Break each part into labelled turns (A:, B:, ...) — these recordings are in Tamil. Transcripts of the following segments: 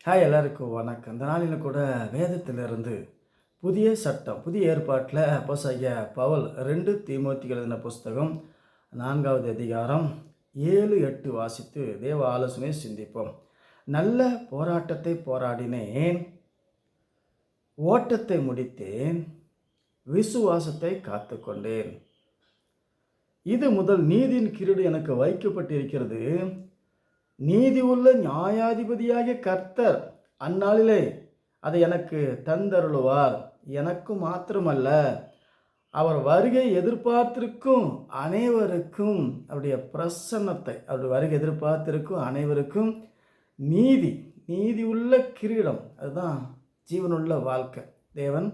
A: எல்லாருக்கும் வணக்கம். இந்த நாளில் கூட வேதத்திலிருந்து புதிய சட்டம், புதிய ஏற்பாட்டில் அப்போஸ்தலனாகிய பவுல் 2 தீமோத்தேயுக்கு எழுதின புஸ்தகம் 4வது அதிகாரம் 7, 8 வாசித்து தேவ ஆலோசனை சிந்திப்போம். நல்ல போராட்டத்தை போராடினேன், ஓட்டத்தை முடித்தேன், விசுவாசத்தை காத்துக்கொண்டேன். இது முதல் நீதியின் கிரீடு எனக்கு வைக்கப்பட்டிருக்கிறது. நீதி உள்ள நியாயாதிபதியாகிய கர்த்தர் அந்நாளிலே அதை எனக்கு தந்தருளுவார். எனக்கும் மாத்திரமல்ல, அவர் வருகை எதிர்பார்த்திருக்கும் அனைவருக்கும் அவருடைய பிரசன்னத்தை, அவருடைய வருகை எதிர்பார்த்திருக்கும் அனைவருக்கும் நீதி உள்ள கிரீடம், அதுதான் ஜீவனுள்ள வாழ்க்கை. தேவன்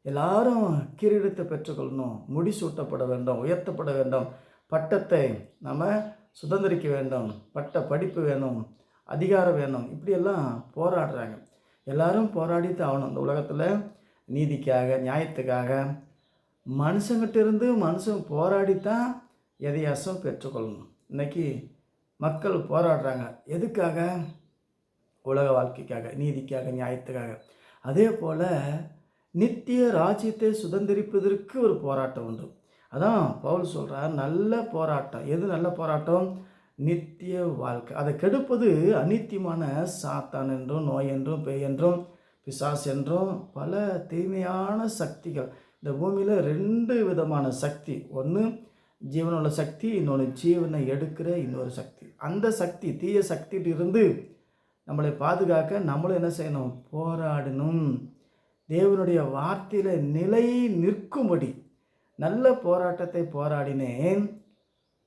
A: எல்லாரும் கிரீடத்தை பெற்றுக்கொள்ளணும், முடிசூட்டப்பட வேண்டும், உயர்த்தப்பட வேண்டும், பட்டத்தை நம்ம சுதந்திரிக்க வேண்டும், பட்ட படிப்பு வேணும், அதிகாரம் வேணும், இப்படியெல்லாம் போராடுறாங்க. எல்லாரும் போராடித்து ஆகணும். இந்த உலகத்தில் நீதிக்காக, நியாயத்துக்காக மனுஷங்கிட்ட இருந்து மனுஷன் போராடித்தான் எதையாசம் பெற்றுக்கொள்ளணும். இன்றைக்கி மக்கள் போராடுறாங்க. எதுக்காக? உலக வாழ்க்கைக்காக, நீதிக்காக, நியாயத்துக்காக. அதே போல் நித்திய ராஜ்யத்தை சுதந்திரிப்பதற்கு ஒரு போராட்டம் உண்டு. அதான் பவுல் சொல்கிறார், நல்ல போராட்டம். எது நல்ல போராட்டம்? நித்திய வாழ்க்கை. அதை கெடுப்பது அநித்தியமான சாத்தான் என்றும், நோய் என்றும், பேய் என்றும், பிசாசு என்றும் பல தீமையான சக்திகள். இந்த பூமியில் 2 விதமான சக்தி. ஒன்று ஜீவனுள்ள சக்தி, இன்னொன்று ஜீவனை எடுக்கிற இன்னொரு சக்தி. அந்த சக்தி, தீய சக்தியிலிருந்து நம்மளை பாதுகாக்க நம்மளும் என்ன செய்யணும்? போராடணும். தேவனுடைய வார்த்தையில் நிலை நிற்கும்படி நல்ல போராட்டத்தை போராடினேன்,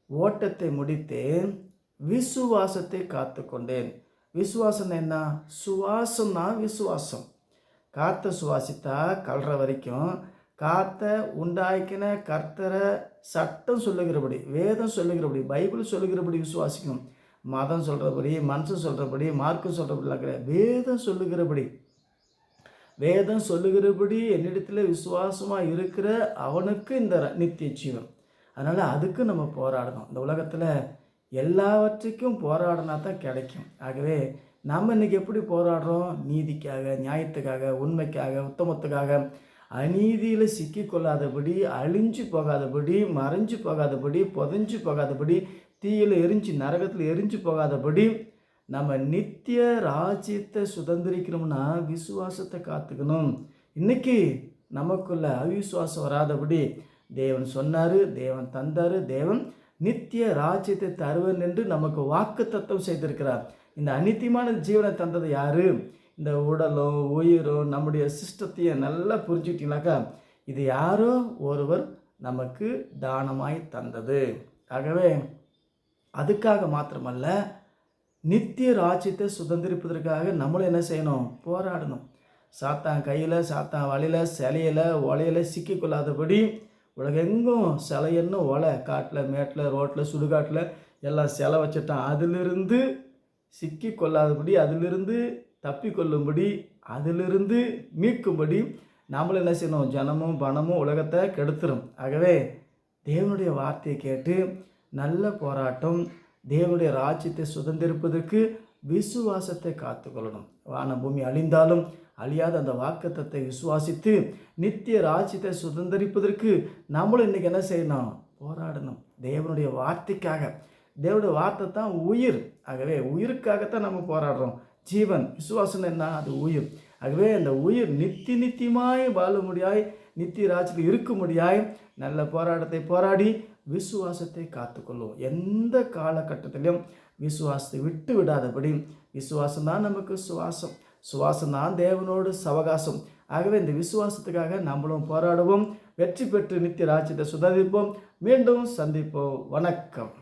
A: ஓட்டத்தை முடித்தேன், விசுவாசத்தை காத்துக்கொண்டேன். விசுவாசம் என்ன? சுவாசம்னா விசுவாசம். காற்றை சுவாசித்தா கல்ற வரைக்கும் காற்ற உண்டாக்கின கர்த்தரை சட்டம் சொல்லுகிறபடி, வேதம் சொல்லுகிறபடி, பைபிள் சொல்லுகிறபடி விசுவாசிக்கணும். மதம் சொல்கிறபடி, மனுஷன் சொல்கிறபடி, மார்க்கம் சொல்கிறபடிலாம் கிடையாது. வேதம் சொல்லுகிறபடி என்னிடத்தில் விசுவாசமாக இருக்கிற அவனுக்கு இந்த நித்திய ஜீவன். அதனால் அதுக்கு நம்ம போராடணும். இந்த உலகத்தில் எல்லாவற்றுக்கும் போராடினா தான் கிடைக்கும். ஆகவே நம்ம இன்றைக்கி எப்படி போராடுறோம்? நீதிக்காக, நியாயத்துக்காக, உண்மைக்காக, உத்தமத்துக்காக, அநீதியில் சிக்கிக்கொள்ளாதபடி, அழிஞ்சு போகாதபடி, மறைஞ்சு போகாதபடி, புதைஞ்சு போகாதபடி, தீயில் எரிஞ்சு நரகத்தில் எரிஞ்சு போகாதபடி நம்ம நித்திய ராஜ்யத்தை சுதந்திரிக்கணும்னா விசுவாசத்தை காத்துக்கணும். இன்றைக்கி நமக்குள்ள அவிசுவாசம் வராதபடி தேவன் சொன்னார், தேவன் தந்தார், தேவன் நித்திய ராஜ்யத்தை தருவன் என்று நமக்கு வாக்குத்தத்தம் செய்திருக்கிறார். இந்த அநித்தியமான ஜீவனை தந்தது யார்? இந்த உடலும் உயிரும் நம்முடைய சிஸ்டத்தையும் நல்லா புரிஞ்சுக்கிட்டீங்களாக்கா, இது யாரோ ஒருவர் நமக்கு தானமாய் தந்தது. ஆகவே அதுக்காக மாத்திரமல்ல, நித்திய ராஜ்யத்தை சுதந்திரிப்பதற்காக நம்மளும் என்ன செய்யணும்? போராடணும். சாத்தான் கையில், சாத்தான் வலையில், சிலையில், ஒலையில் சிக்கிக்கொள்ளாதபடி, உலகெங்கும் சிலையன்னு ஒலை, காட்டில், மேட்டில், ரோட்டில், சுடுகாட்டில் எல்லாம் சிலை வச்சுட்டான். அதிலிருந்து சிக்கி கொள்ளாதபடி, அதிலிருந்து தப்பி கொள்ளும்படி, அதிலிருந்து மீட்கும்படி நம்மளும் என்ன செய்யணும்? ஜனமும் பணமும் உலகத்தை கெடுத்துரும். ஆகவே தேவனுடைய வார்த்தையை கேட்டு நல்ல போராட்டம், தேவனுடைய ராஜ்யத்தை சுதந்திரிப்பதற்கு விசுவாசத்தை காத்துக்கொள்ளணும். வான பூமி அழிந்தாலும் அழியாத அந்த வாக்குத்தத்தை விசுவாசித்து நித்திய ராஜ்யத்தை சுதந்திரிப்பதற்கு நம்மளும் இன்றைக்கி என்ன செய்யணும்? போராடணும். தேவனுடைய வார்த்தைக்காக. தேவனுடைய வார்த்தை தான் உயிர். ஆகவே உயிருக்காகத்தான் நம்ம போராடுறோம். ஜீவன், விசுவாசம் என்ன? அது உயிர். ஆகவே அந்த உயிர் நித்தியமாய் வாழ முடியாய், நித்திய ராஜ்யத்தில் இருக்க முடியாய் நல்ல போராட்டத்தை போராடி விசுவாசத்தை காத்துக்கொள்ளும். எந்த காலகட்டத்திலும் விசுவாசத்தை விட்டு விடாதபடி, விசுவாசம்தான் நமக்கு சுவாசம்தான் தேவனோடு சவகாசம். ஆகவே இந்த விசுவாசத்துக்காக நம்மளும் போராடுவோம். வெற்றி பெற்று நித்திய ராஜ்யத்தை சுதந்திரிப்போம். மீண்டும் சந்திப்போம். வணக்கம்.